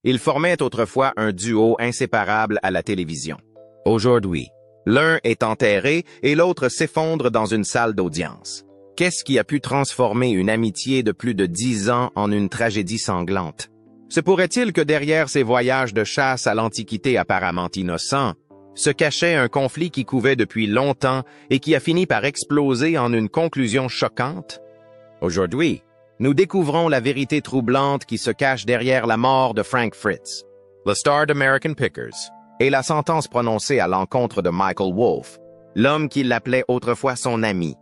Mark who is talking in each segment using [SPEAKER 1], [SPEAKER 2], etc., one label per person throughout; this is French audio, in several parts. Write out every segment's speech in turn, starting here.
[SPEAKER 1] Ils formaient autrefois un duo inséparable à la télévision. Aujourd'hui, l'un est enterré et l'autre s'effondre dans une salle d'audience. Qu'est-ce qui a pu transformer une amitié de plus de 10 ans en une tragédie sanglante? Se pourrait-il que derrière ces voyages de chasse à l'Antiquité apparemment innocents, se cachait un conflit qui couvait depuis longtemps et qui a fini par exploser en une conclusion choquante? Aujourd'hui, nous découvrons la vérité troublante qui se cache derrière la mort de Frank Fritz, le star d'American Pickers, et la sentence prononcée à l'encontre de Michael Wolff, l'homme qui l'appelait autrefois son ami.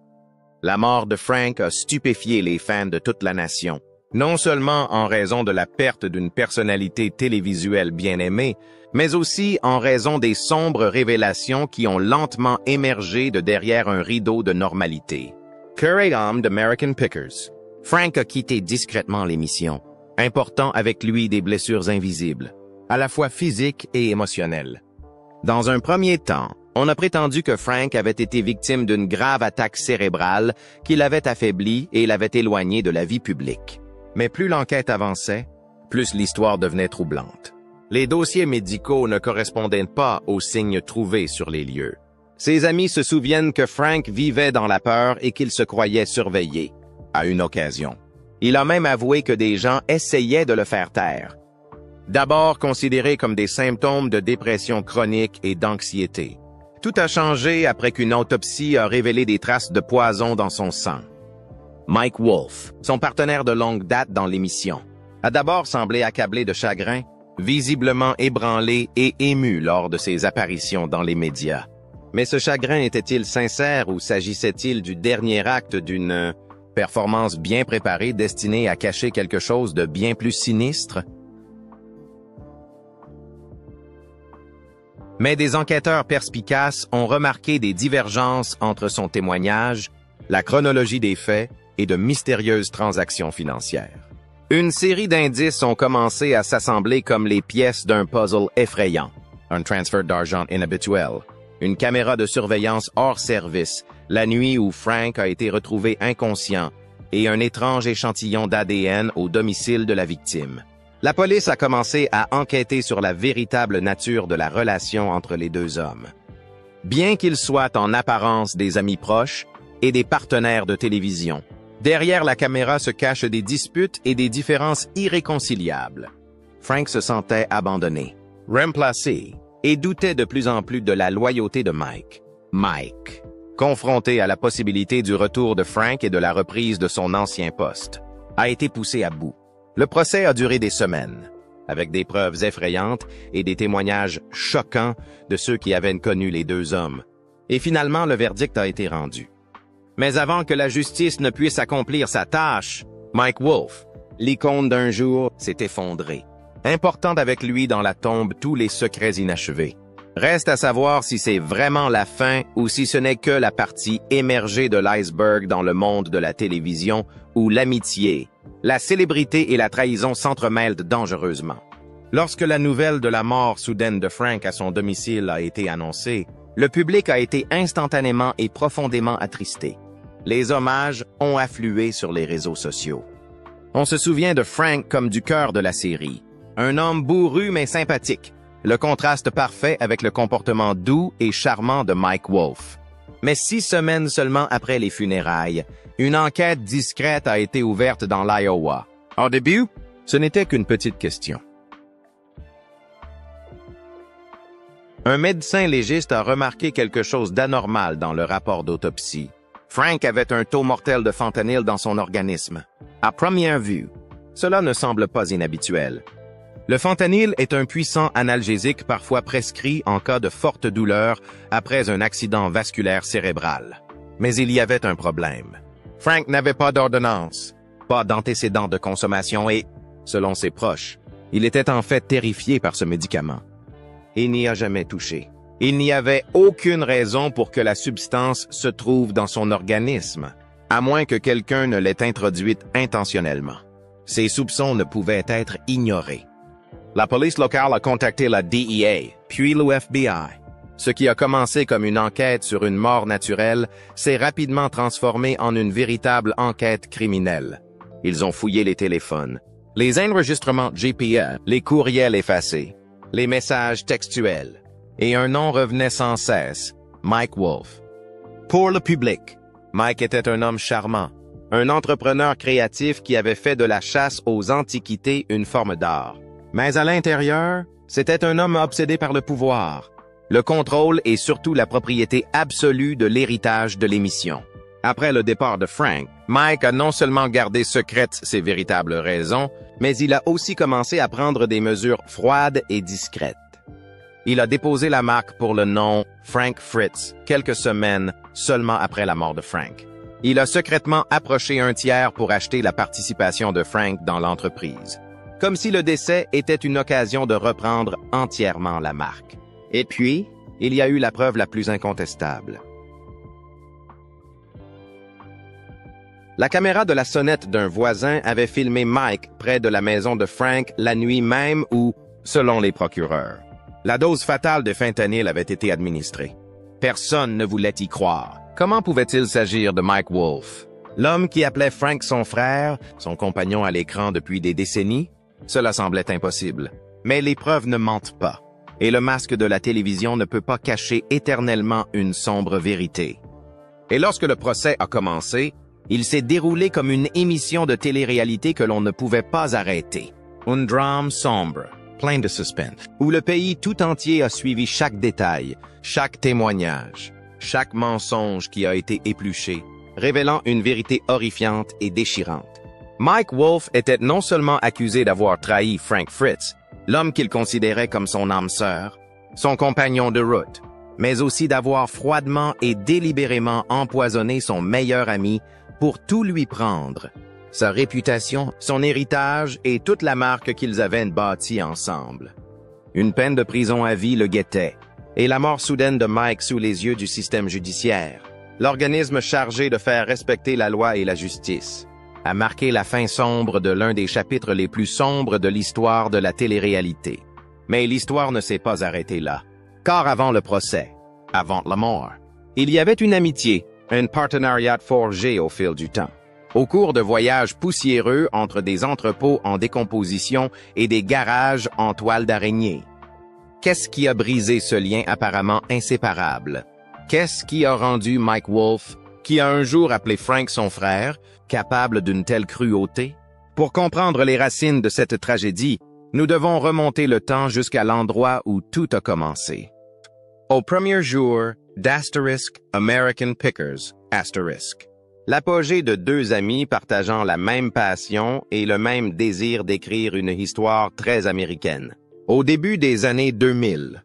[SPEAKER 1] La mort de Frank a stupéfié les fans de toute la nation, non seulement en raison de la perte d'une personnalité télévisuelle bien aimée, mais aussi en raison des sombres révélations qui ont lentement émergé de derrière un rideau de normalité. Cœur et âme d'American Pickers. Frank a quitté discrètement l'émission, important avec lui des blessures invisibles, à la fois physiques et émotionnelles. Dans un premier temps, on a prétendu que Frank avait été victime d'une grave attaque cérébrale qui l'avait affaibli et l'avait éloigné de la vie publique. Mais plus l'enquête avançait, plus l'histoire devenait troublante. Les dossiers médicaux ne correspondaient pas aux signes trouvés sur les lieux. Ses amis se souviennent que Frank vivait dans la peur et qu'il se croyait surveillé, à une occasion. Il a même avoué que des gens essayaient de le faire taire. D'abord considéré comme des symptômes de dépression chronique et d'anxiété. Tout a changé après qu'une autopsie a révélé des traces de poison dans son sang. Mike Wolff, son partenaire de longue date dans l'émission, a d'abord semblé accablé de chagrin, visiblement ébranlé et ému lors de ses apparitions dans les médias. Mais ce chagrin était-il sincère ou s'agissait-il du dernier acte d'une performance bien préparée destinée à cacher quelque chose de bien plus sinistre? Mais des enquêteurs perspicaces ont remarqué des divergences entre son témoignage, la chronologie des faits et de mystérieuses transactions financières. Une série d'indices ont commencé à s'assembler comme les pièces d'un puzzle effrayant. Un transfert d'argent inhabituel, une caméra de surveillance hors service, la nuit où Frank a été retrouvé inconscient, et un étrange échantillon d'ADN au domicile de la victime. La police a commencé à enquêter sur la véritable nature de la relation entre les deux hommes. Bien qu'ils soient en apparence des amis proches et des partenaires de télévision, derrière la caméra se cachent des disputes et des différences irréconciliables. Frank se sentait abandonné, remplacé, et doutait de plus en plus de la loyauté de Mike. Mike, confronté à la possibilité du retour de Frank et de la reprise de son ancien poste, a été poussé à bout. Le procès a duré des semaines, avec des preuves effrayantes et des témoignages choquants de ceux qui avaient connu les deux hommes. Et finalement, le verdict a été rendu. Mais avant que la justice ne puisse accomplir sa tâche, Mike Wolff, l'icône d'un jour, s'est effondré, important avec lui dans la tombe tous les secrets inachevés. Reste à savoir si c'est vraiment la fin ou si ce n'est que la partie émergée de l'iceberg dans le monde de la télévision où l'amitié, la célébrité et la trahison s'entremêlent dangereusement. Lorsque la nouvelle de la mort soudaine de Frank à son domicile a été annoncée, le public a été instantanément et profondément attristé. Les hommages ont afflué sur les réseaux sociaux. On se souvient de Frank comme du cœur de la série, un homme bourru mais sympathique, le contraste parfait avec le comportement doux et charmant de Mike Wolff. Mais 6 semaines seulement après les funérailles, une enquête discrète a été ouverte dans l'Iowa. Au début, ce n'était qu'une petite question. Un médecin légiste a remarqué quelque chose d'anormal dans le rapport d'autopsie. Frank avait un taux mortel de fentanyl dans son organisme. À première vue, cela ne semble pas inhabituel. Le fentanyl est un puissant analgésique parfois prescrit en cas de forte douleur après un accident vasculaire cérébral. Mais il y avait un problème. Frank n'avait pas d'ordonnance, pas d'antécédent de consommation et, selon ses proches, il était en fait terrifié par ce médicament. Il n'y a jamais touché. Il n'y avait aucune raison pour que la substance se trouve dans son organisme, à moins que quelqu'un ne l'ait introduite intentionnellement. Ses soupçons ne pouvaient être ignorés. La police locale a contacté la DEA, puis le FBI. Ce qui a commencé comme une enquête sur une mort naturelle s'est rapidement transformé en une véritable enquête criminelle. Ils ont fouillé les téléphones, Les enregistrements GPS, les courriels effacés, les messages textuels, et un nom revenait sans cesse, Mike Wolfe. Pour le public, Mike était un homme charmant, un entrepreneur créatif qui avait fait de la chasse aux antiquités une forme d'art. Mais à l'intérieur, c'était un homme obsédé par le pouvoir, le contrôle et surtout la propriété absolue de l'héritage de l'émission. Après le départ de Frank, Mike a non seulement gardé secrètes ses véritables raisons, mais il a aussi commencé à prendre des mesures froides et discrètes. Il a déposé la marque pour le nom Frank Fritz quelques semaines seulement après la mort de Frank. Il a secrètement approché un tiers pour acheter la participation de Frank dans l'entreprise, comme si le décès était une occasion de reprendre entièrement la marque. Et puis, il y a eu la preuve la plus incontestable. La caméra de la sonnette d'un voisin avait filmé Mike près de la maison de Frank la nuit même où, selon les procureurs, la dose fatale de fentanyl avait été administrée. Personne ne voulait y croire. Comment pouvait-il s'agir de Mike Wolfe? L'homme qui appelait Frank son frère, son compagnon à l'écran depuis des décennies? Cela semblait impossible. Mais les preuves ne mentent pas. Et le masque de la télévision ne peut pas cacher éternellement une sombre vérité. Et lorsque le procès a commencé, il s'est déroulé comme une émission de télé-réalité que l'on ne pouvait pas arrêter. Un drame sombre, plein de suspense, où le pays tout entier a suivi chaque détail, chaque témoignage, chaque mensonge qui a été épluché, révélant une vérité horrifiante et déchirante. Mike Wolfe était non seulement accusé d'avoir trahi Frank Fritz, l'homme qu'il considérait comme son âme sœur, son compagnon de route, mais aussi d'avoir froidement et délibérément empoisonné son meilleur ami pour tout lui prendre, sa réputation, son héritage et toute la marque qu'ils avaient bâtie ensemble. Une peine de prison à vie le guettait, et la mort soudaine de Mike sous les yeux du système judiciaire, l'organisme chargé de faire respecter la loi et la justice, a marqué la fin sombre de l'un des chapitres les plus sombres de l'histoire de la télé-réalité. Mais l'histoire ne s'est pas arrêtée là, car avant le procès, avant la mort, il y avait une amitié, un partenariat forgé au fil du temps, au cours de voyages poussiéreux entre des entrepôts en décomposition et des garages en toile d'araignée. Qu'est-ce qui a brisé ce lien apparemment inséparable? Qu'est-ce qui a rendu Mike Wolfe, qui a un jour appelé Frank son frère, capable d'une telle cruauté? Pour comprendre les racines de cette tragédie, nous devons remonter le temps jusqu'à l'endroit où tout a commencé. Au premier jour d'Asterisk American Pickers, Asterisk. L'apogée de deux amis partageant la même passion et le même désir d'écrire une histoire très américaine. Au début des années 2000.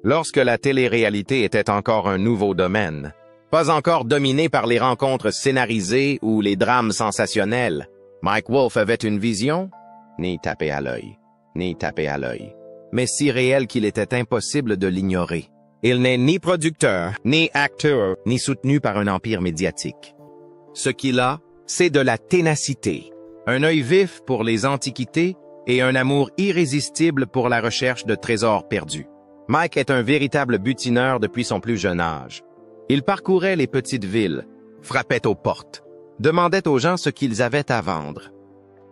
[SPEAKER 1] Lorsque la télé-réalité était encore un nouveau domaine, pas encore dominé par les rencontres scénarisées ou les drames sensationnels, Mike Wolfe avait une vision, ni tapé à l'œil, mais si réelle qu'il était impossible de l'ignorer. Il n'est ni producteur, ni acteur, ni soutenu par un empire médiatique. Ce qu'il a, c'est de la ténacité, un œil vif pour les antiquités et un amour irrésistible pour la recherche de trésors perdus. Mike est un véritable butineur depuis son plus jeune âge. Il parcourait les petites villes, frappait aux portes, demandait aux gens ce qu'ils avaient à vendre.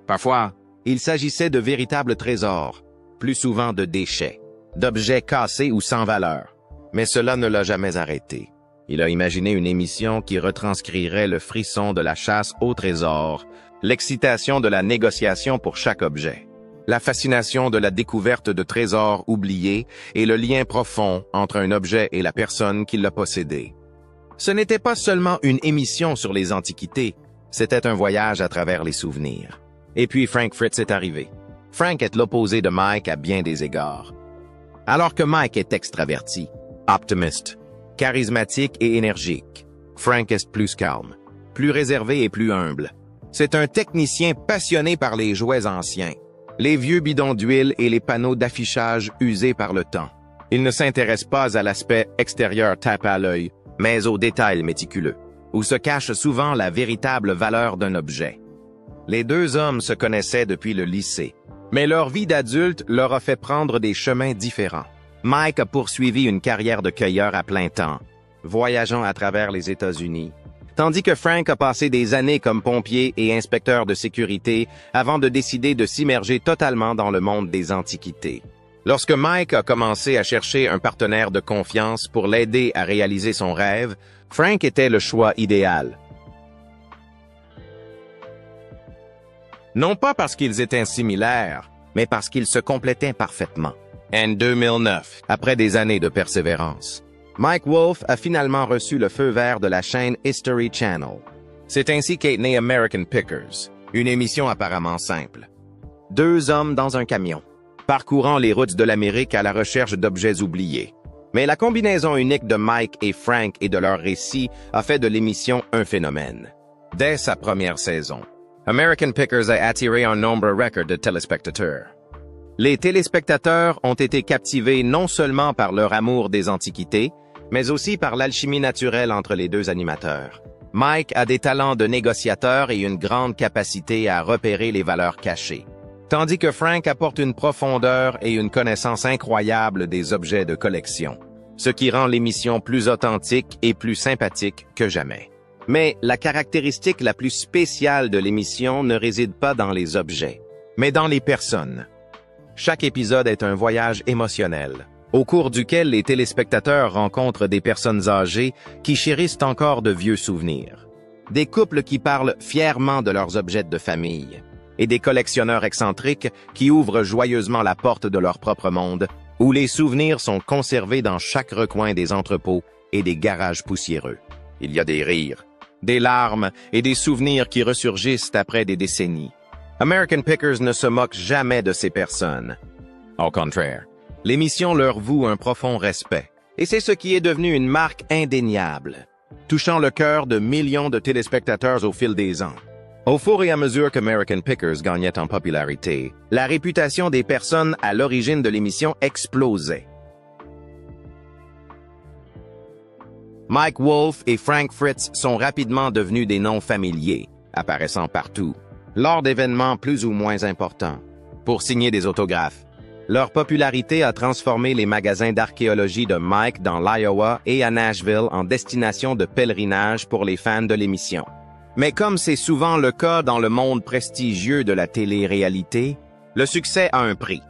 [SPEAKER 1] Parfois, il s'agissait de véritables trésors, plus souvent de déchets, d'objets cassés ou sans valeur. Mais cela ne l'a jamais arrêté. Il a imaginé une émission qui retranscrirait le frisson de la chasse au trésor, l'excitation de la négociation pour chaque objet, la fascination de la découverte de trésors oubliés et le lien profond entre un objet et la personne qui l'a possédé. Ce n'était pas seulement une émission sur les antiquités, c'était un voyage à travers les souvenirs. Et puis Frank Fritz est arrivé. Frank est l'opposé de Mike à bien des égards. Alors que Mike est extraverti, optimiste, charismatique et énergique, Frank est plus calme, plus réservé et plus humble. C'est un technicien passionné par les jouets anciens, les vieux bidons d'huile et les panneaux d'affichage usés par le temps. Il ne s'intéresse pas à l'aspect extérieur tape à l'œil, mais aux détails méticuleux, où se cache souvent la véritable valeur d'un objet. Les deux hommes se connaissaient depuis le lycée, mais leur vie d'adulte leur a fait prendre des chemins différents. Mike a poursuivi une carrière de cueilleur à plein temps, voyageant à travers les États-Unis, tandis que Frank a passé des années comme pompier et inspecteur de sécurité avant de décider de s'immerger totalement dans le monde des antiquités. Lorsque Mike a commencé à chercher un partenaire de confiance pour l'aider à réaliser son rêve, Frank était le choix idéal. Non pas parce qu'ils étaient similaires, mais parce qu'ils se complétaient parfaitement. En 2009, après des années de persévérance, Mike Wolfe a finalement reçu le feu vert de la chaîne History Channel. C'est ainsi qu'est né American Pickers, une émission apparemment simple. Deux hommes dans un camion, parcourant les routes de l'Amérique à la recherche d'objets oubliés. Mais la combinaison unique de Mike et Frank et de leurs récits a fait de l'émission un phénomène. Dès sa première saison, American Pickers a attiré un nombre record de téléspectateurs. Les téléspectateurs ont été captivés non seulement par leur amour des antiquités, mais aussi par l'alchimie naturelle entre les deux animateurs. Mike a des talents de négociateur et une grande capacité à repérer les valeurs cachées, tandis que Frank apporte une profondeur et une connaissance incroyable des objets de collection, ce qui rend l'émission plus authentique et plus sympathique que jamais. Mais la caractéristique la plus spéciale de l'émission ne réside pas dans les objets, mais dans les personnes. Chaque épisode est un voyage émotionnel, au cours duquel les téléspectateurs rencontrent des personnes âgées qui chérissent encore de vieux souvenirs, des couples qui parlent fièrement de leurs objets de famille, et des collectionneurs excentriques qui ouvrent joyeusement la porte de leur propre monde, où les souvenirs sont conservés dans chaque recoin des entrepôts et des garages poussiéreux. Il y a des rires, des larmes et des souvenirs qui ressurgissent après des décennies. American Pickers ne se moque jamais de ces personnes. Au contraire, l'émission leur voue un profond respect, et c'est ce qui est devenu une marque indéniable, touchant le cœur de millions de téléspectateurs au fil des ans. Au fur et à mesure qu'American Pickers gagnait en popularité, la réputation des personnes à l'origine de l'émission explosait. Mike Wolfe et Frank Fritz sont rapidement devenus des noms familiers, apparaissant partout, lors d'événements plus ou moins importants, pour signer des autographes. Leur popularité a transformé les magasins d'archéologie de Mike dans l'Iowa et à Nashville en destination de pèlerinage pour les fans de l'émission. Mais comme c'est souvent le cas dans le monde prestigieux de la télé-réalité, le succès a un prix.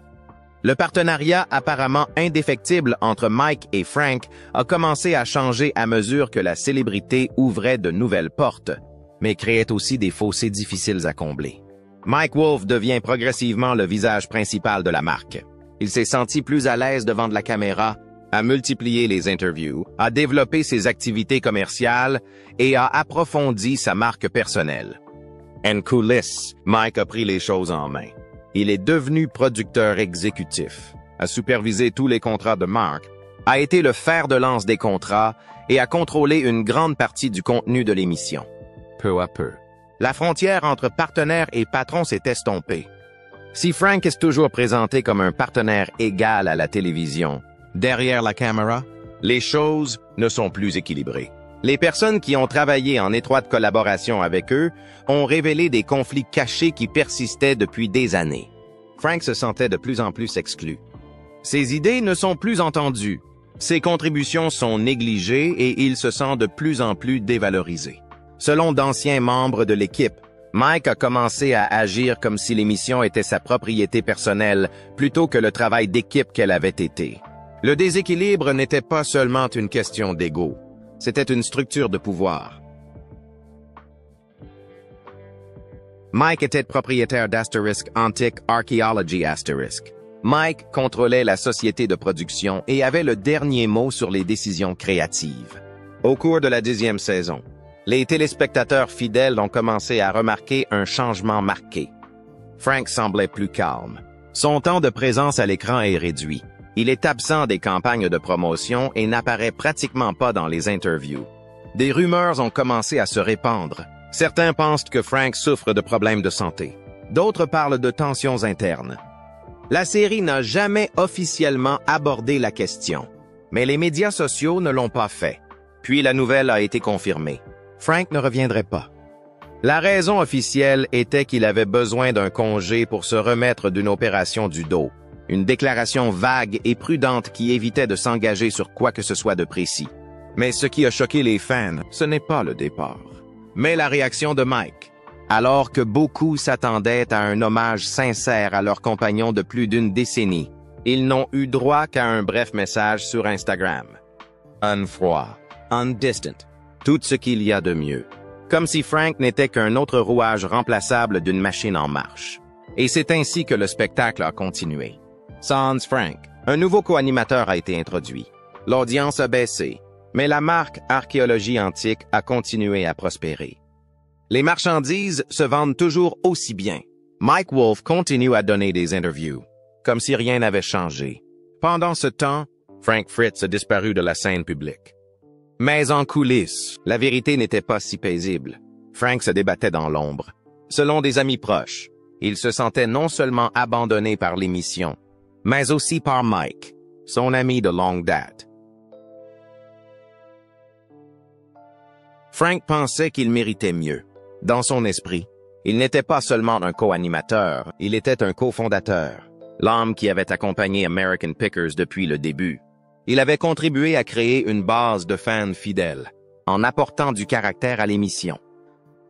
[SPEAKER 1] Le partenariat apparemment indéfectible entre Mike et Frank a commencé à changer à mesure que la célébrité ouvrait de nouvelles portes, mais créait aussi des fossés difficiles à combler. Mike Wolfe devient progressivement le visage principal de la marque. Il s'est senti plus à l'aise devant de la caméra, a multiplié les interviews, a développé ses activités commerciales et a approfondi sa marque personnelle. En coulisses, Mike a pris les choses en main. Il est devenu producteur exécutif, a supervisé tous les contrats de marque, a été le fer de lance des contrats et a contrôlé une grande partie du contenu de l'émission. Peu à peu, la frontière entre partenaire et patron s'est estompée. Si Frank est toujours présenté comme un partenaire égal à la télévision, derrière la caméra, les choses ne sont plus équilibrées. Les personnes qui ont travaillé en étroite collaboration avec eux ont révélé des conflits cachés qui persistaient depuis des années. Frank se sentait de plus en plus exclu. Ses idées ne sont plus entendues, ses contributions sont négligées et il se sent de plus en plus dévalorisé. Selon d'anciens membres de l'équipe, Mike a commencé à agir comme si l'émission était sa propriété personnelle plutôt que le travail d'équipe qu'elle avait été. Le déséquilibre n'était pas seulement une question d'ego, c'était une structure de pouvoir. Mike était propriétaire d'Asterisk Antique Archaeology Asterisk. Mike contrôlait la société de production et avait le dernier mot sur les décisions créatives. Au cours de la 10e saison, les téléspectateurs fidèles ont commencé à remarquer un changement marqué. Frank semblait plus calme. Son temps de présence à l'écran est réduit. Il est absent des campagnes de promotion et n'apparaît pratiquement pas dans les interviews. Des rumeurs ont commencé à se répandre. Certains pensent que Frank souffre de problèmes de santé. D'autres parlent de tensions internes. La série n'a jamais officiellement abordé la question, mais les médias sociaux ne l'ont pas fait. Puis la nouvelle a été confirmée. Frank ne reviendrait pas. La raison officielle était qu'il avait besoin d'un congé pour se remettre d'une opération du dos. Une déclaration vague et prudente qui évitait de s'engager sur quoi que ce soit de précis. Mais ce qui a choqué les fans, ce n'est pas le départ. Mais la réaction de Mike, alors que beaucoup s'attendaient à un hommage sincère à leur compagnon de plus d'une décennie, ils n'ont eu droit qu'à un bref message sur Instagram. Unfroid, undistant, tout ce qu'il y a de mieux. Comme si Frank n'était qu'un autre rouage remplaçable d'une machine en marche. Et c'est ainsi que le spectacle a continué. Sans Frank, un nouveau co-animateur a été introduit. L'audience a baissé, mais la marque Archéologie Antique a continué à prospérer. Les marchandises se vendent toujours aussi bien. Mike Wolf continue à donner des interviews, comme si rien n'avait changé. Pendant ce temps, Frank Fritz a disparu de la scène publique. Mais en coulisses, la vérité n'était pas si paisible. Frank se débattait dans l'ombre. Selon des amis proches, il se sentait non seulement abandonné par l'émission, mais aussi par Mike, son ami de longue date. Frank pensait qu'il méritait mieux. Dans son esprit, il n'était pas seulement un co-animateur, il était un cofondateur, l'homme qui avait accompagné American Pickers depuis le début. Il avait contribué à créer une base de fans fidèles, en apportant du caractère à l'émission.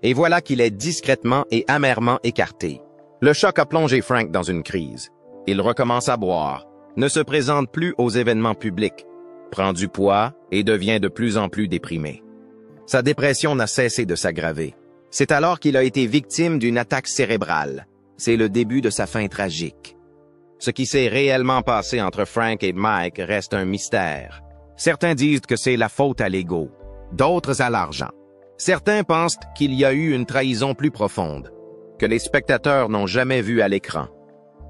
[SPEAKER 1] Et voilà qu'il est discrètement et amèrement écarté. Le choc a plongé Frank dans une crise. Il recommence à boire, ne se présente plus aux événements publics, prend du poids et devient de plus en plus déprimé. Sa dépression n'a cessé de s'aggraver. C'est alors qu'il a été victime d'une attaque cérébrale. C'est le début de sa fin tragique. Ce qui s'est réellement passé entre Frank et Mike reste un mystère. Certains disent que c'est la faute à l'ego, d'autres à l'argent. Certains pensent qu'il y a eu une trahison plus profonde, que les spectateurs n'ont jamais vue à l'écran.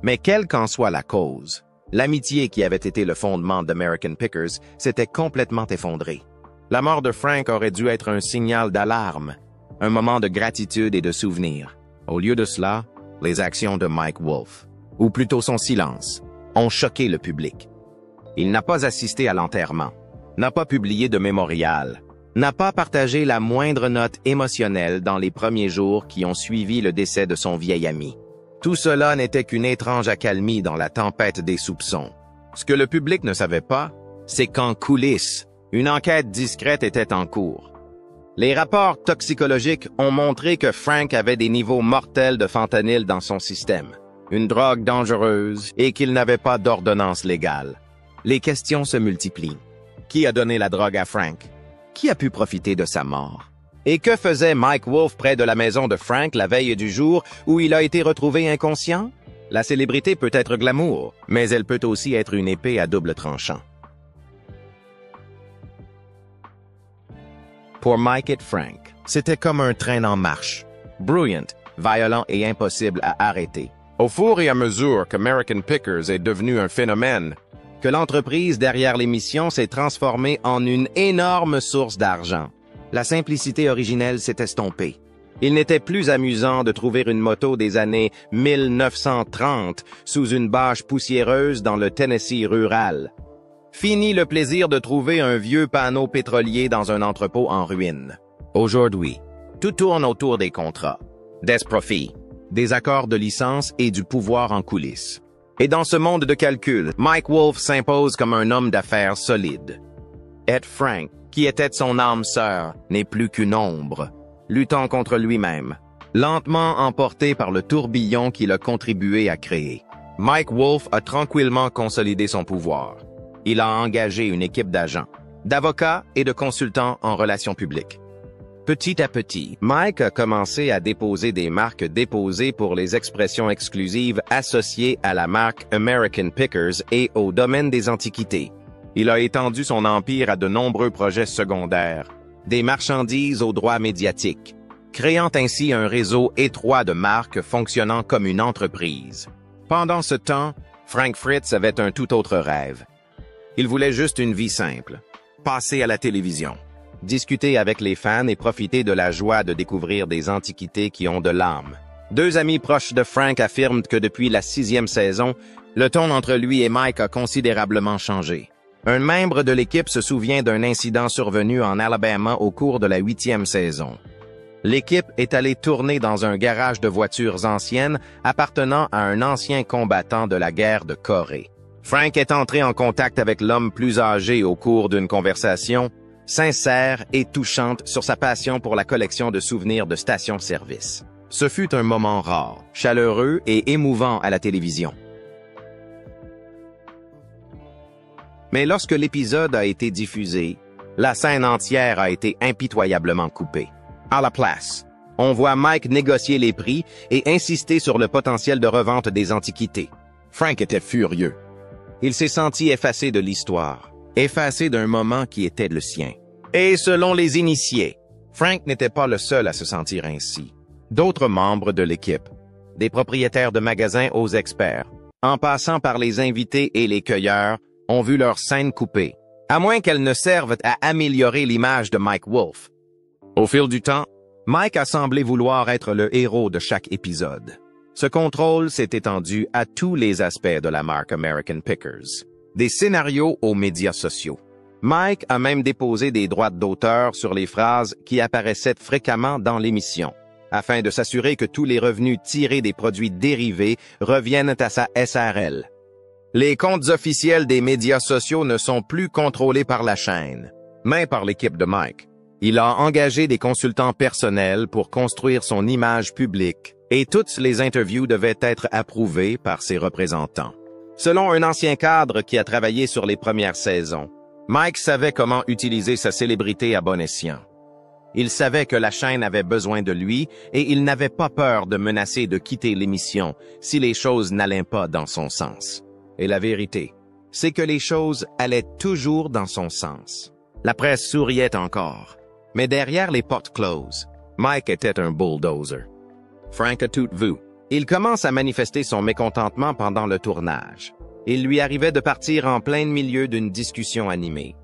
[SPEAKER 1] Mais quelle qu'en soit la cause, l'amitié qui avait été le fondement d'American Pickers s'était complètement effondrée. La mort de Frank aurait dû être un signal d'alarme, un moment de gratitude et de souvenir. Au lieu de cela, les actions de Mike Wolf, ou plutôt son silence, ont choqué le public. Il n'a pas assisté à l'enterrement, n'a pas publié de mémorial, n'a pas partagé la moindre note émotionnelle dans les premiers jours qui ont suivi le décès de son vieil ami. Tout cela n'était qu'une étrange accalmie dans la tempête des soupçons. Ce que le public ne savait pas, c'est qu'en coulisses, une enquête discrète était en cours. Les rapports toxicologiques ont montré que Frank avait des niveaux mortels de fentanyl dans son système, une drogue dangereuse, et qu'il n'avait pas d'ordonnance légale. Les questions se multiplient. Qui a donné la drogue à Frank? Qui a pu profiter de sa mort? Et que faisait Mike Wolf près de la maison de Frank la veille du jour où il a été retrouvé inconscient? La célébrité peut être glamour, mais elle peut aussi être une épée à double tranchant. Pour Mike et Frank, c'était comme un train en marche, brillant, violent et impossible à arrêter. Au fur et à mesure qu'American Pickers est devenu un phénomène, que l'entreprise derrière l'émission s'est transformée en une énorme source d'argent, la simplicité originelle s'est estompée. Il n'était plus amusant de trouver une moto des années 1930 sous une bâche poussiéreuse dans le Tennessee rural. Fini le plaisir de trouver un vieux panneau pétrolier dans un entrepôt en ruine. Aujourd'hui, tout tourne autour des contrats, des profits, des accords de licence et du pouvoir en coulisses. Et dans ce monde de calcul, Mike Wolf s'impose comme un homme d'affaires solide. Ed Frank, qui était son âme sœur, n'est plus qu'une ombre, luttant contre lui-même, lentement emporté par le tourbillon qu'il a contribué à créer. Mike Wolf a tranquillement consolidé son pouvoir. Il a engagé une équipe d'agents, d'avocats et de consultants en relations publiques. Petit à petit, Mike a commencé à déposer des marques déposées pour les expressions exclusives associées à la marque American Pickers et au domaine des antiquités. Il a étendu son empire à de nombreux projets secondaires, des marchandises aux droits médiatiques, créant ainsi un réseau étroit de marques fonctionnant comme une entreprise. Pendant ce temps, Frank Fritz avait un tout autre rêve. Il voulait juste une vie simple, passer à la télévision, discuter avec les fans et profiter de la joie de découvrir des antiquités qui ont de l'âme. Deux amis proches de Frank affirment que depuis la 6e saison, le ton entre lui et Mike a considérablement changé. Un membre de l'équipe se souvient d'un incident survenu en Alabama au cours de la 8e saison. L'équipe est allée tourner dans un garage de voitures anciennes appartenant à un ancien combattant de la guerre de Corée. Frank est entré en contact avec l'homme plus âgé au cours d'une conversation, sincère et touchante sur sa passion pour la collection de souvenirs de stations-service. Ce fut un moment rare, chaleureux et émouvant à la télévision. Mais lorsque l'épisode a été diffusé, la scène entière a été impitoyablement coupée. À la place, on voit Mike négocier les prix et insister sur le potentiel de revente des antiquités. Frank était furieux. Il s'est senti effacé de l'histoire, effacé d'un moment qui était le sien. Et selon les initiés, Frank n'était pas le seul à se sentir ainsi. D'autres membres de l'équipe, des propriétaires de magasins aux experts, en passant par les invités et les cueilleurs, ont vu leur scène coupée, à moins qu'elles ne servent à améliorer l'image de Mike Wolfe. Au fil du temps, Mike a semblé vouloir être le héros de chaque épisode. Ce contrôle s'est étendu à tous les aspects de la marque American Pickers, des scénarios aux médias sociaux. Mike a même déposé des droits d'auteur sur les phrases qui apparaissaient fréquemment dans l'émission, afin de s'assurer que tous les revenus tirés des produits dérivés reviennent à sa SARL. Les comptes officiels des médias sociaux ne sont plus contrôlés par la chaîne, mais par l'équipe de Mike. Il a engagé des consultants personnels pour construire son image publique et toutes les interviews devaient être approuvées par ses représentants. Selon un ancien cadre qui a travaillé sur les premières saisons, Mike savait comment utiliser sa célébrité à bon escient. Il savait que la chaîne avait besoin de lui et il n'avait pas peur de menacer de quitter l'émission si les choses n'allaient pas dans son sens. Et la vérité, c'est que les choses allaient toujours dans son sens. La presse souriait encore, mais derrière les portes closes, Mike était un bulldozer. Frank a tout vu. Il commence à manifester son mécontentement pendant le tournage. Il lui arrivait de partir en plein milieu d'une discussion animée.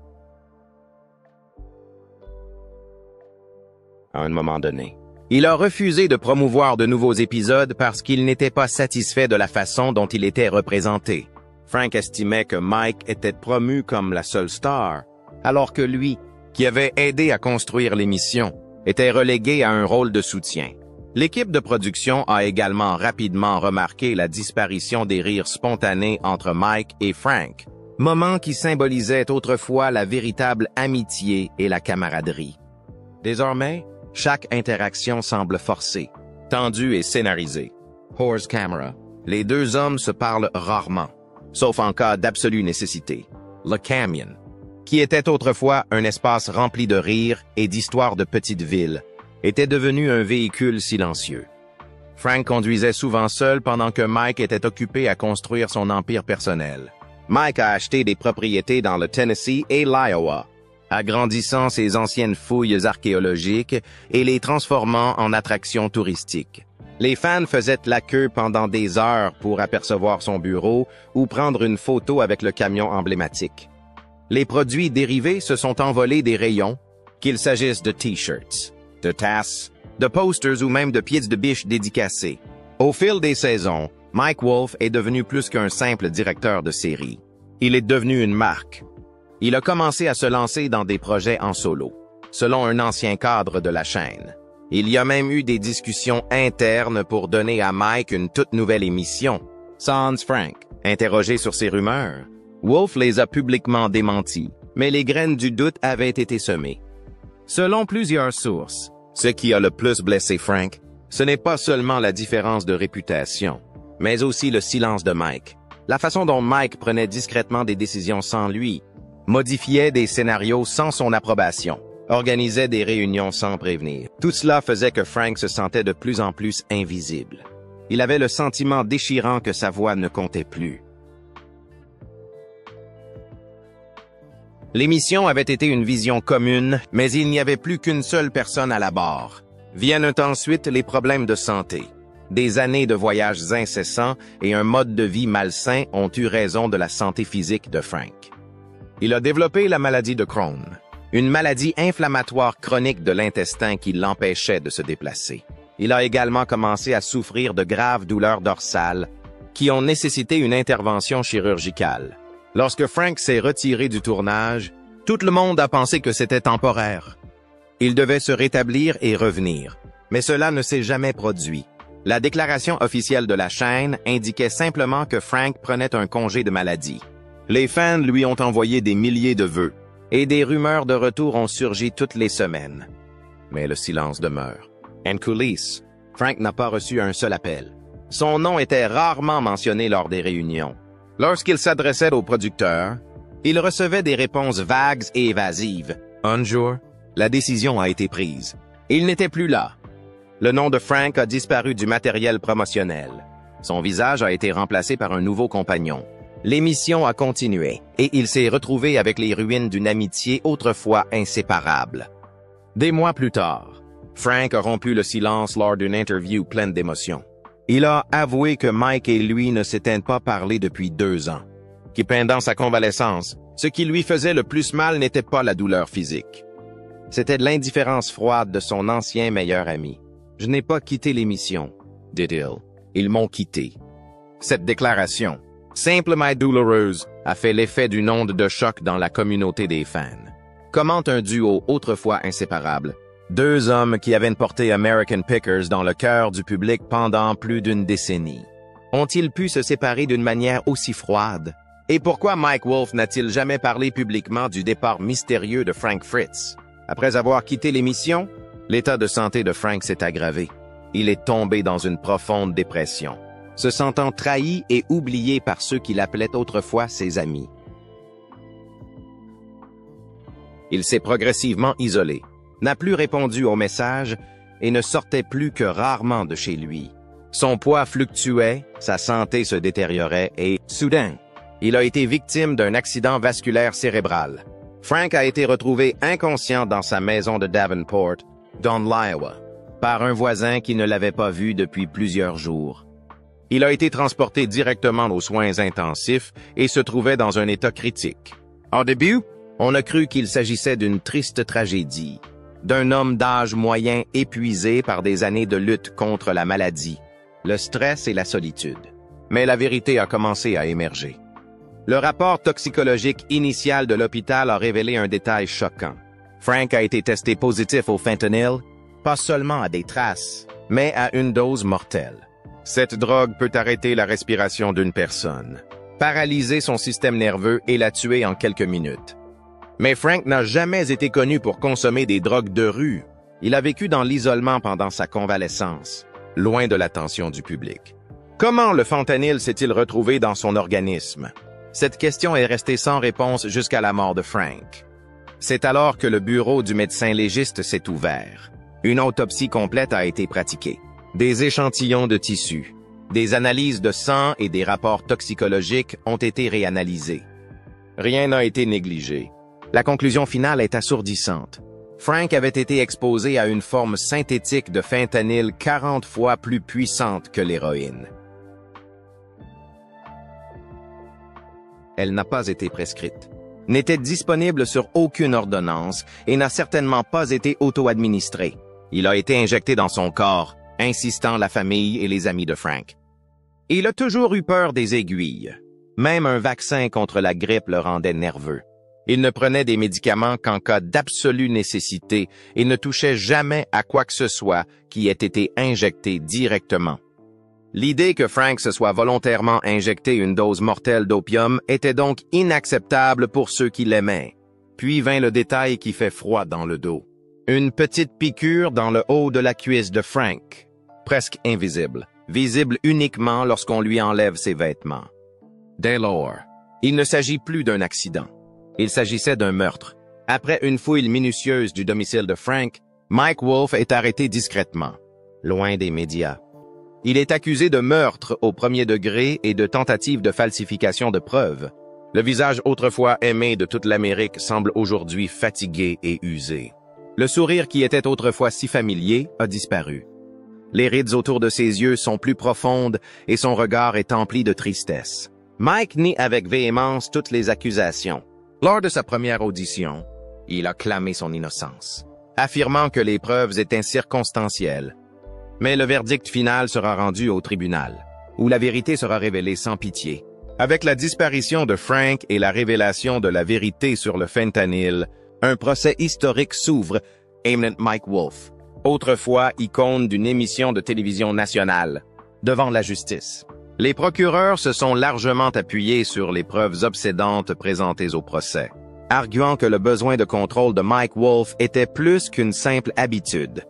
[SPEAKER 1] À un moment donné, il a refusé de promouvoir de nouveaux épisodes parce qu'il n'était pas satisfait de la façon dont il était représenté. Frank estimait que Mike était promu comme la seule star, alors que lui, qui avait aidé à construire l'émission, était relégué à un rôle de soutien. L'équipe de production a également rapidement remarqué la disparition des rires spontanés entre Mike et Frank, moment qui symbolisait autrefois la véritable amitié et la camaraderie. Désormais, chaque interaction semble forcée, tendue et scénarisée. Horse camera. Les deux hommes se parlent rarement, sauf en cas d'absolue nécessité. Le Camion, qui était autrefois un espace rempli de rires et d'histoires de petites villes, était devenu un véhicule silencieux. Frank conduisait souvent seul pendant que Mike était occupé à construire son empire personnel. Mike a acheté des propriétés dans le Tennessee et l'Iowa, agrandissant ses anciennes fouilles archéologiques et les transformant en attractions touristiques. Les fans faisaient la queue pendant des heures pour apercevoir son bureau ou prendre une photo avec le camion emblématique. Les produits dérivés se sont envolés des rayons, qu'il s'agisse de t-shirts, de tasses, de posters ou même de pieds de biche dédicacés. Au fil des saisons, Mike Wolfe est devenu plus qu'un simple directeur de série. Il est devenu une marque. Il a commencé à se lancer dans des projets en solo, selon un ancien cadre de la chaîne. Il y a même eu des discussions internes pour donner à Mike une toute nouvelle émission. Sans Frank, interrogé sur ces rumeurs, Wolfe les a publiquement démenties, mais les graines du doute avaient été semées. Selon plusieurs sources, ce qui a le plus blessé Frank, ce n'est pas seulement la différence de réputation, mais aussi le silence de Mike. La façon dont Mike prenait discrètement des décisions sans lui, modifiait des scénarios sans son approbation, organisait des réunions sans prévenir. Tout cela faisait que Frank se sentait de plus en plus invisible. Il avait le sentiment déchirant que sa voix ne comptait plus. L'émission avait été une vision commune, mais il n'y avait plus qu'une seule personne à la barre. Viennent ensuite les problèmes de santé. Des années de voyages incessants et un mode de vie malsain ont eu raison de la santé physique de Frank. Il a développé la maladie de Crohn, une maladie inflammatoire chronique de l'intestin qui l'empêchait de se déplacer. Il a également commencé à souffrir de graves douleurs dorsales qui ont nécessité une intervention chirurgicale. Lorsque Frank s'est retiré du tournage, tout le monde a pensé que c'était temporaire. Il devait se rétablir et revenir, mais cela ne s'est jamais produit. La déclaration officielle de la chaîne indiquait simplement que Frank prenait un congé de maladie. Les fans lui ont envoyé des milliers de vœux, et des rumeurs de retour ont surgi toutes les semaines. Mais le silence demeure. En coulisses, Frank n'a pas reçu un seul appel. Son nom était rarement mentionné lors des réunions. Lorsqu'il s'adressait aux producteurs, il recevait des réponses vagues et évasives. Un jour, la décision a été prise. Il n'était plus là. Le nom de Frank a disparu du matériel promotionnel. Son visage a été remplacé par un nouveau compagnon. L'émission a continué, et il s'est retrouvé avec les ruines d'une amitié autrefois inséparable. Des mois plus tard, Frank a rompu le silence lors d'une interview pleine d'émotions. Il a avoué que Mike et lui ne s'étaient pas parlé depuis 2 ans, que pendant sa convalescence, ce qui lui faisait le plus mal n'était pas la douleur physique. C'était de l'indifférence froide de son ancien meilleur ami. « Je n'ai pas quitté l'émission », dit-il. « Ils m'ont quitté. » Cette déclaration, simple mais douloureuse, a fait l'effet d'une onde de choc dans la communauté des fans. Comment un duo autrefois inséparable, 2 hommes qui avaient porté American Pickers dans le cœur du public pendant plus d'une décennie, ont-ils pu se séparer d'une manière aussi froide? Et pourquoi Mike Wolfe n'a-t-il jamais parlé publiquement du départ mystérieux de Frank Fritz? Après avoir quitté l'émission, l'état de santé de Frank s'est aggravé. Il est tombé dans une profonde dépression, se sentant trahi et oublié par ceux qu'il appelait autrefois ses amis. Il s'est progressivement isolé, n'a plus répondu aux messages et ne sortait plus que rarement de chez lui. Son poids fluctuait, sa santé se détériorait et, soudain, il a été victime d'un accident vasculaire cérébral. Frank a été retrouvé inconscient dans sa maison de Davenport, dans l'Iowa, par un voisin qui ne l'avait pas vu depuis plusieurs jours. Il a été transporté directement aux soins intensifs et se trouvait dans un état critique. Au début, on a cru qu'il s'agissait d'une triste tragédie, d'un homme d'âge moyen épuisé par des années de lutte contre la maladie, le stress et la solitude. Mais la vérité a commencé à émerger. Le rapport toxicologique initial de l'hôpital a révélé un détail choquant. Frank a été testé positif au fentanyl, pas seulement à des traces, mais à une dose mortelle. Cette drogue peut arrêter la respiration d'une personne, paralyser son système nerveux et la tuer en quelques minutes. Mais Frank n'a jamais été connu pour consommer des drogues de rue. Il a vécu dans l'isolement pendant sa convalescence, loin de l'attention du public. Comment le fentanyl s'est-il retrouvé dans son organisme? Cette question est restée sans réponse jusqu'à la mort de Frank. C'est alors que le bureau du médecin légiste s'est ouvert. Une autopsie complète a été pratiquée. Des échantillons de tissu, des analyses de sang et des rapports toxicologiques ont été réanalysés. Rien n'a été négligé. La conclusion finale est assourdissante. Frank avait été exposé à une forme synthétique de fentanyl 40 fois plus puissante que l'héroïne. Elle n'a pas été prescrite, n'était disponible sur aucune ordonnance et n'a certainement pas été auto-administrée. Il a été injecté dans son corps, insistant la famille et les amis de Frank. Il a toujours eu peur des aiguilles. Même un vaccin contre la grippe le rendait nerveux. Il ne prenait des médicaments qu'en cas d'absolue nécessité et ne touchait jamais à quoi que ce soit qui ait été injecté directement. L'idée que Frank se soit volontairement injecté une dose mortelle d'opium était donc inacceptable pour ceux qui l'aimaient. Puis vint le détail qui fait froid dans le dos. Une petite piqûre dans le haut de la cuisse de Frank, presque invisible, visible uniquement lorsqu'on lui enlève ses vêtements. Dès lors, il ne s'agit plus d'un accident. Il s'agissait d'un meurtre. Après une fouille minutieuse du domicile de Frank, Mike Wolfe est arrêté discrètement, loin des médias. Il est accusé de meurtre au premier degré et de tentative de falsification de preuves. Le visage autrefois aimé de toute l'Amérique semble aujourd'hui fatigué et usé. Le sourire qui était autrefois si familier a disparu. Les rides autour de ses yeux sont plus profondes et son regard est empli de tristesse. Mike nie avec véhémence toutes les accusations. Lors de sa première audition, il a clamé son innocence, affirmant que les preuves étaient circonstancielles. Mais le verdict final sera rendu au tribunal, où la vérité sera révélée sans pitié. Avec la disparition de Frank et la révélation de la vérité sur le fentanyl, un procès historique s'ouvre, éminent Mike Wolfe, autrefois icône d'une émission de télévision nationale, devant la justice. Les procureurs se sont largement appuyés sur les preuves obsédantes présentées au procès. arguant que le besoin de contrôle de Mike Wolf était plus qu'une simple habitude.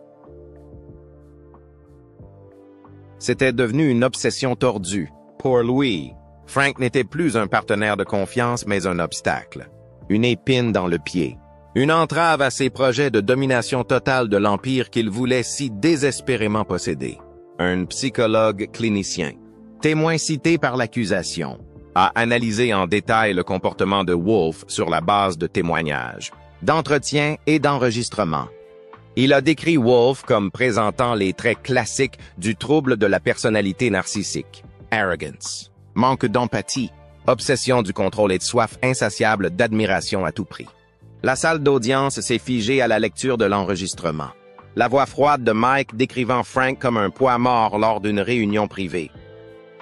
[SPEAKER 1] C'était devenu une obsession tordue. Pour lui, Frank n'était plus un partenaire de confiance, mais un obstacle. Une épine dans le pied. Une entrave à ses projets de domination totale de l'Empire qu'il voulait si désespérément posséder. Un psychologue clinicien, témoin cité par l'accusation, a analysé en détail le comportement de Wolf sur la base de témoignages, d'entretiens et d'enregistrements. Il a décrit Wolf comme présentant les traits classiques du trouble de la personnalité narcissique. Arrogance, manque d'empathie, obsession du contrôle et de soif insatiable d'admiration à tout prix. La salle d'audience s'est figée à la lecture de l'enregistrement. La voix froide de Mike décrivant Frank comme un poids mort lors d'une réunion privée.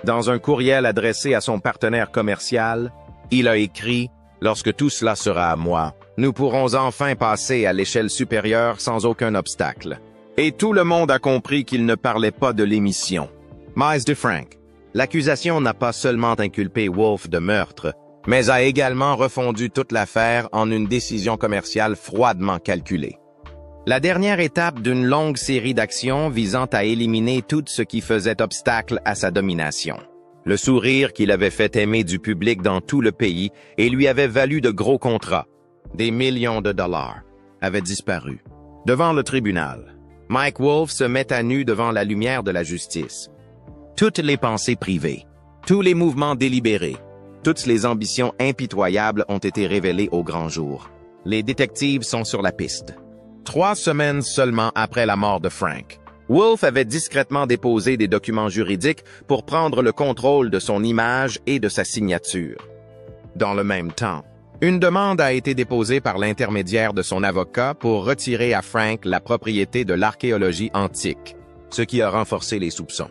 [SPEAKER 1] Dans un courriel adressé à son partenaire commercial, il a écrit « Lorsque tout cela sera à moi, nous pourrons enfin passer à l'échelle supérieure sans aucun obstacle. » Et tout le monde a compris qu'il ne parlait pas de l'émission. Mais de Frank. L'accusation n'a pas seulement inculpé Wolf de meurtre, mais a également refondu toute l'affaire en une décision commerciale froidement calculée. La dernière étape d'une longue série d'actions visant à éliminer tout ce qui faisait obstacle à sa domination. Le sourire qu'il avait fait aimer du public dans tout le pays et lui avait valu de gros contrats, des millions de dollars, avait disparu. Devant le tribunal, Mike Wolf se met à nu devant la lumière de la justice. Toutes les pensées privées, tous les mouvements délibérés, toutes les ambitions impitoyables ont été révélées au grand jour. Les détectives sont sur la piste. 3 semaines seulement après la mort de Frank, Wolf avait discrètement déposé des documents juridiques pour prendre le contrôle de son image et de sa signature. Dans le même temps, une demande a été déposée par l'intermédiaire de son avocat pour retirer à Frank la propriété de l'archéologie antique, ce qui a renforcé les soupçons.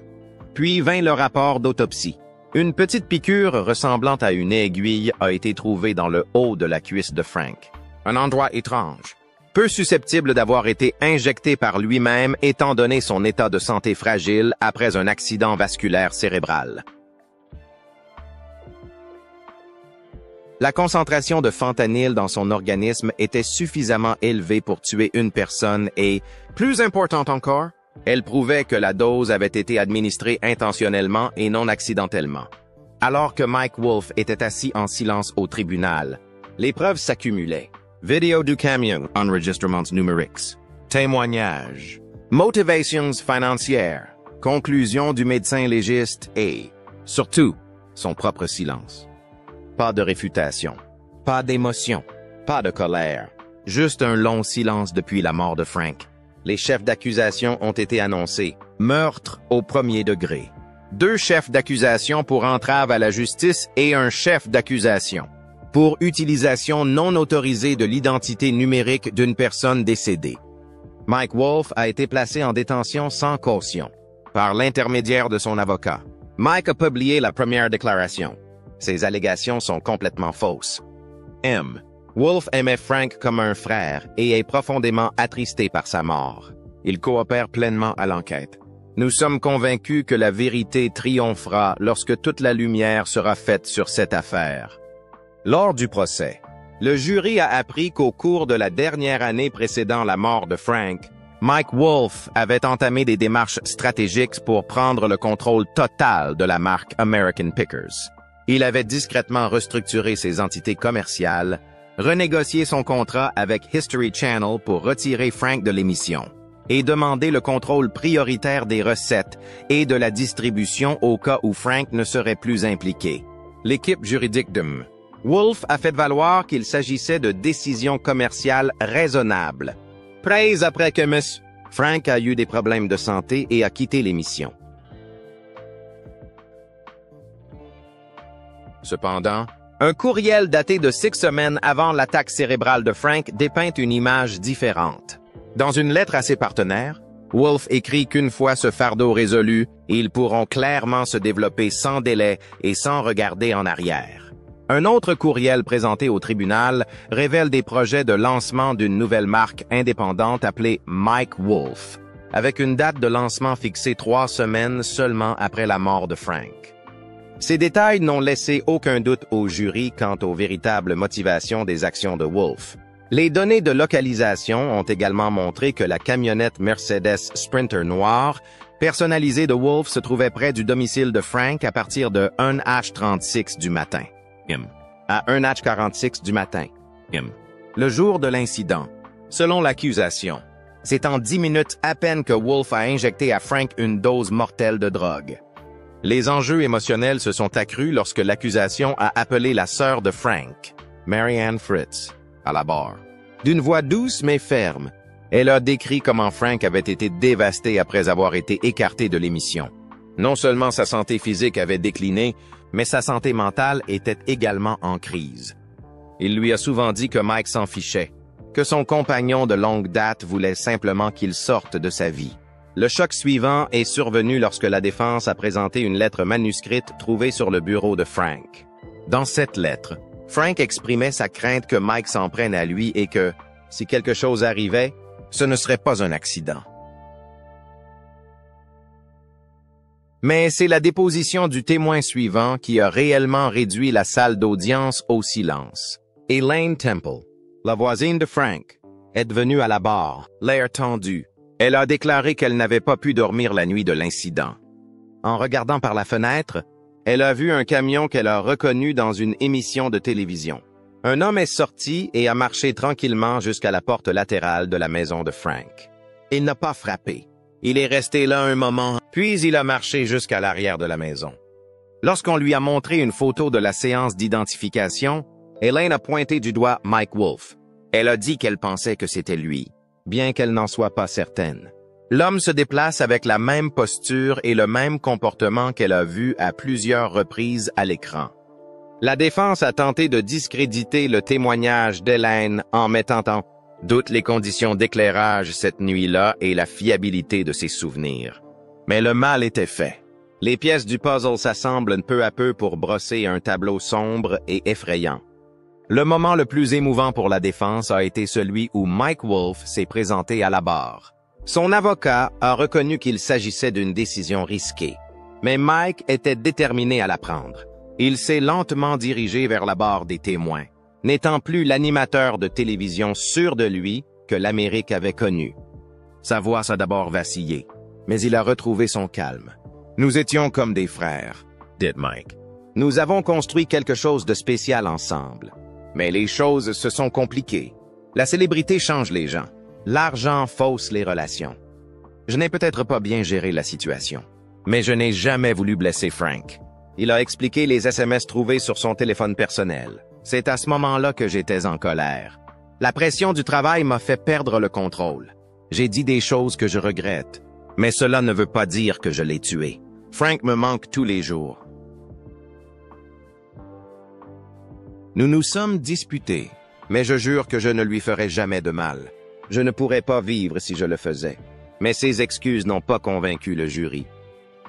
[SPEAKER 1] Puis vint le rapport d'autopsie. Une petite piqûre ressemblant à une aiguille a été trouvée dans le haut de la cuisse de Frank. Un endroit étrange, peu susceptible d'avoir été injecté par lui-même étant donné son état de santé fragile après un accident vasculaire cérébral. La concentration de fentanyl dans son organisme était suffisamment élevée pour tuer une personne et, plus importante encore, elle prouvait que la dose avait été administrée intentionnellement et non accidentellement. Alors que Mike Wolf était assis en silence au tribunal, les preuves s'accumulaient. Vidéo du camion, enregistrements numériques, témoignages, motivations financières, conclusions du médecin légiste et, surtout, son propre silence. Pas de réfutation, pas d'émotion, pas de colère, juste un long silence depuis la mort de Frank. Les chefs d'accusation ont été annoncés. Meurtre au 1er degré. 2 chefs d'accusation pour entrave à la justice et un chef d'accusation pour utilisation non autorisée de l'identité numérique d'une personne décédée. Mike Wolf a été placé en détention sans caution par l'intermédiaire de son avocat. Mike a publié la première déclaration. Ces allégations sont complètement fausses. M. Wolf aimait Frank comme un frère et est profondément attristé par sa mort. Il coopère pleinement à l'enquête. Nous sommes convaincus que la vérité triomphera lorsque toute la lumière sera faite sur cette affaire. Lors du procès, le jury a appris qu'au cours de la dernière année précédant la mort de Frank, Mike Wolf avait entamé des démarches stratégiques pour prendre le contrôle total de la marque American Pickers. Il avait discrètement restructuré ses entités commerciales, renégocié son contrat avec History Channel pour retirer Frank de l'émission et demander le contrôle prioritaire des recettes et de la distribution au cas où Frank ne serait plus impliqué. L'équipe juridique de M. Wolf a fait valoir qu'il s'agissait de décisions commerciales raisonnables, prises après que M. Frank a eu des problèmes de santé et a quitté l'émission. Cependant, un courriel daté de 6 semaines avant l'attaque cérébrale de Frank dépeint une image différente. Dans une lettre à ses partenaires, Wolf écrit qu'une fois ce fardeau résolu, ils pourront clairement se développer sans délai et sans regarder en arrière. Un autre courriel présenté au tribunal révèle des projets de lancement d'une nouvelle marque indépendante appelée Mike Wolf, avec une date de lancement fixée 3 semaines seulement après la mort de Frank. Ces détails n'ont laissé aucun doute au jury quant aux véritables motivations des actions de Wolf. Les données de localisation ont également montré que la camionnette Mercedes Sprinter noire personnalisée de Wolf se trouvait près du domicile de Frank à partir de 1h36 du matin. À 1h46 du matin. Le jour de l'incident. Selon l'accusation, c'est en 10 minutes à peine que Wolf a injecté à Frank une dose mortelle de drogue. Les enjeux émotionnels se sont accrus lorsque l'accusation a appelé la sœur de Frank, Mary Ann Fritz, à la barre. D'une voix douce mais ferme, elle a décrit comment Frank avait été dévasté après avoir été écarté de l'émission. Non seulement sa santé physique avait décliné, mais sa santé mentale était également en crise. Il lui a souvent dit que Mike s'en fichait, que son compagnon de longue date voulait simplement qu'il sorte de sa vie. Le choc suivant est survenu lorsque la défense a présenté une lettre manuscrite trouvée sur le bureau de Frank. Dans cette lettre, Frank exprimait sa crainte que Mike s'en prenne à lui et que, si quelque chose arrivait, ce ne serait pas un accident. Mais c'est la déposition du témoin suivant qui a réellement réduit la salle d'audience au silence. Elaine Temple, la voisine de Frank, est venue à la barre, l'air tendu. Elle a déclaré qu'elle n'avait pas pu dormir la nuit de l'incident. En regardant par la fenêtre, elle a vu un camion qu'elle a reconnu dans une émission de télévision. Un homme est sorti et a marché tranquillement jusqu'à la porte latérale de la maison de Frank. Il n'a pas frappé. Il est resté là un moment, puis il a marché jusqu'à l'arrière de la maison. Lorsqu'on lui a montré une photo de la séance d'identification, Elaine a pointé du doigt Mike Wolf. Elle a dit qu'elle pensait que c'était lui, bien qu'elle n'en soit pas certaine. L'homme se déplace avec la même posture et le même comportement qu'elle a vu à plusieurs reprises à l'écran. La défense a tenté de discréditer le témoignage d'Elaine en mettant en doute les conditions d'éclairage cette nuit-là et la fiabilité de ses souvenirs. Mais le mal était fait. Les pièces du puzzle s'assemblent peu à peu pour brosser un tableau sombre et effrayant. Le moment le plus émouvant pour la défense a été celui où Mike Wolf s'est présenté à la barre. Son avocat a reconnu qu'il s'agissait d'une décision risquée, mais Mike était déterminé à la prendre. Il s'est lentement dirigé vers la barre des témoins, n'étant plus l'animateur de télévision sûr de lui que l'Amérique avait connu. Sa voix a d'abord vacillé, mais il a retrouvé son calme. « Nous étions comme des frères, » dit Mike. « Nous avons construit quelque chose de spécial ensemble. Mais les choses se sont compliquées. La célébrité change les gens. L'argent fausse les relations. Je n'ai peut-être pas bien géré la situation, mais je n'ai jamais voulu blesser Frank. Il a expliqué les SMS trouvés sur son téléphone personnel. C'est à ce moment-là que j'étais en colère. La pression du travail m'a fait perdre le contrôle. J'ai dit des choses que je regrette, mais cela ne veut pas dire que je l'ai tué. Frank me manque tous les jours. Nous nous sommes disputés, mais je jure que je ne lui ferai jamais de mal. Je ne pourrais pas vivre si je le faisais. Mais ces excuses n'ont pas convaincu le jury.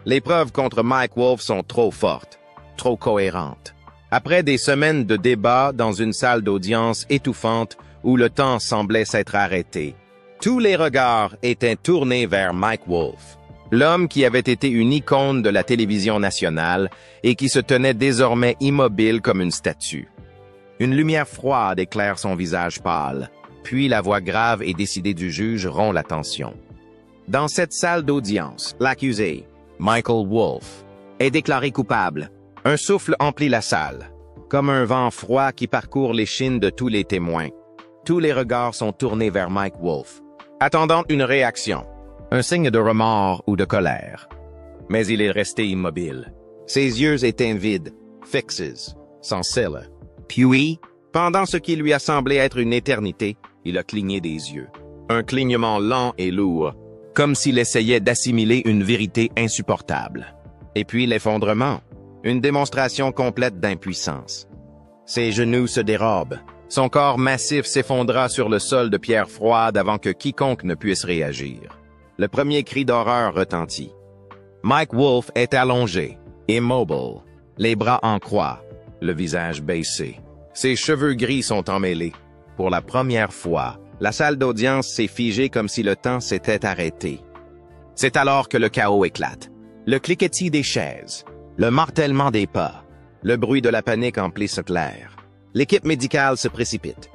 [SPEAKER 1] Les preuves contre Mike Wolf sont trop fortes, trop cohérentes. Après des semaines de débats dans une salle d'audience étouffante où le temps semblait s'être arrêté, tous les regards étaient tournés vers Mike Wolf, l'homme qui avait été une icône de la télévision nationale et qui se tenait désormais immobile comme une statue. Une lumière froide éclaire son visage pâle, puis la voix grave et décidée du juge rompt la tension. Dans cette salle d'audience, l'accusé, Michael Wolf, est déclaré coupable. Un souffle emplit la salle, comme un vent froid qui parcourt l'échine de tous les témoins. Tous les regards sont tournés vers Mike Wolf, attendant une réaction, un signe de remords ou de colère. Mais il est resté immobile. Ses yeux étaient vides, fixes, sans cils. Puis, pendant ce qui lui a semblé être une éternité, il a cligné des yeux. Un clignement lent et lourd, comme s'il essayait d'assimiler une vérité insupportable. Et puis l'effondrement, une démonstration complète d'impuissance. Ses genoux se dérobent. Son corps massif s'effondra sur le sol de pierre froide avant que quiconque ne puisse réagir. Le premier cri d'horreur retentit. Mike Wolf est allongé, immobile, les bras en croix, le visage baissé. Ses cheveux gris sont emmêlés. Pour la première fois, la salle d'audience s'est figée comme si le temps s'était arrêté. C'est alors que le chaos éclate. Le cliquetis des chaises, Le martèlement des pas. Le bruit de la panique emplit ce clair. L'équipe médicale se précipite.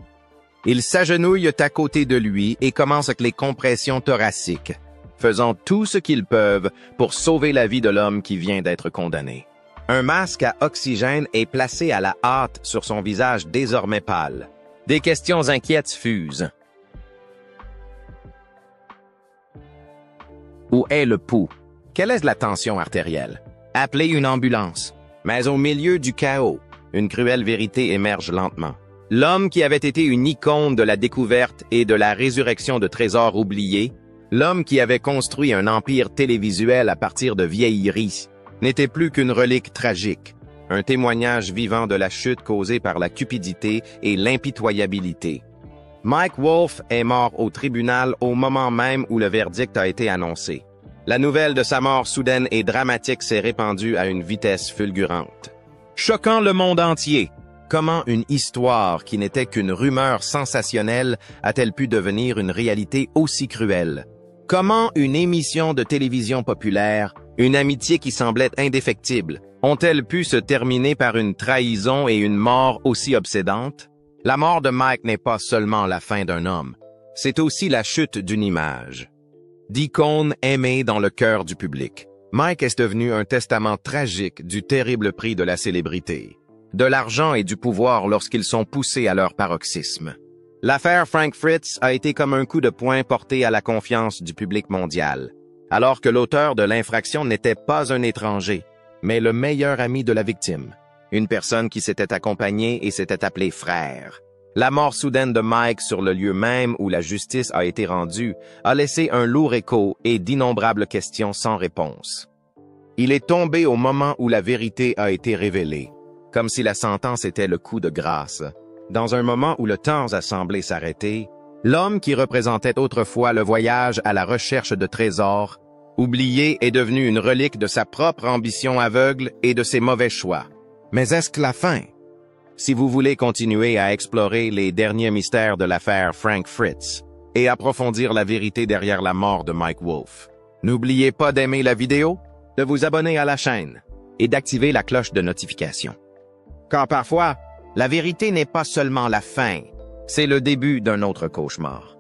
[SPEAKER 1] Ils s'agenouillent à côté de lui et commencent avec les compressions thoraciques, faisant tout ce qu'ils peuvent pour sauver la vie de l'homme qui vient d'être condamné. Un masque à oxygène est placé à la hâte sur son visage désormais pâle. Des questions inquiètes fusent. Où est le pouls? Quelle est la tension artérielle? Appelez une ambulance. Mais au milieu du chaos, une cruelle vérité émerge lentement. L'homme qui avait été une icône de la découverte et de la résurrection de trésors oubliés, l'homme qui avait construit un empire télévisuel à partir de vieilleries, n'était plus qu'une relique tragique, un témoignage vivant de la chute causée par la cupidité et l'impitoyabilité. Mike Wolfe est mort au tribunal au moment même où le verdict a été annoncé. La nouvelle de sa mort soudaine et dramatique s'est répandue à une vitesse fulgurante. Choquant le monde entier, comment une histoire qui n'était qu'une rumeur sensationnelle a-t-elle pu devenir une réalité aussi cruelle? Comment une émission de télévision populaire, une amitié qui semblait indéfectible, ont-elles pu se terminer par une trahison et une mort aussi obsédantes? La mort de Mike n'est pas seulement la fin d'un homme, c'est aussi la chute d'une image. D'icône aimée dans le cœur du public, Mike est devenu un testament tragique du terrible prix de la célébrité, de l'argent et du pouvoir lorsqu'ils sont poussés à leur paroxysme. L'affaire Frank Fritz a été comme un coup de poing porté à la confiance du public mondial, alors que l'auteur de l'infraction n'était pas un étranger, mais le meilleur ami de la victime, une personne qui s'était accompagnée et s'était appelée frère. La mort soudaine de Mike sur le lieu même où la justice a été rendue a laissé un lourd écho et d'innombrables questions sans réponse. Il est tombé au moment où la vérité a été révélée, comme si la sentence était le coup de grâce. Dans un moment où le temps a semblé s'arrêter, l'homme qui représentait autrefois le voyage à la recherche de trésors, oublié, est devenu une relique de sa propre ambition aveugle et de ses mauvais choix. Mais est-ce que la fin? Si vous voulez continuer à explorer les derniers mystères de l'affaire Frank Fritz et approfondir la vérité derrière la mort de Mike Wolfe, n'oubliez pas d'aimer la vidéo, de vous abonner à la chaîne et d'activer la cloche de notification. Car parfois, la vérité n'est pas seulement la fin, c'est le début d'un autre cauchemar.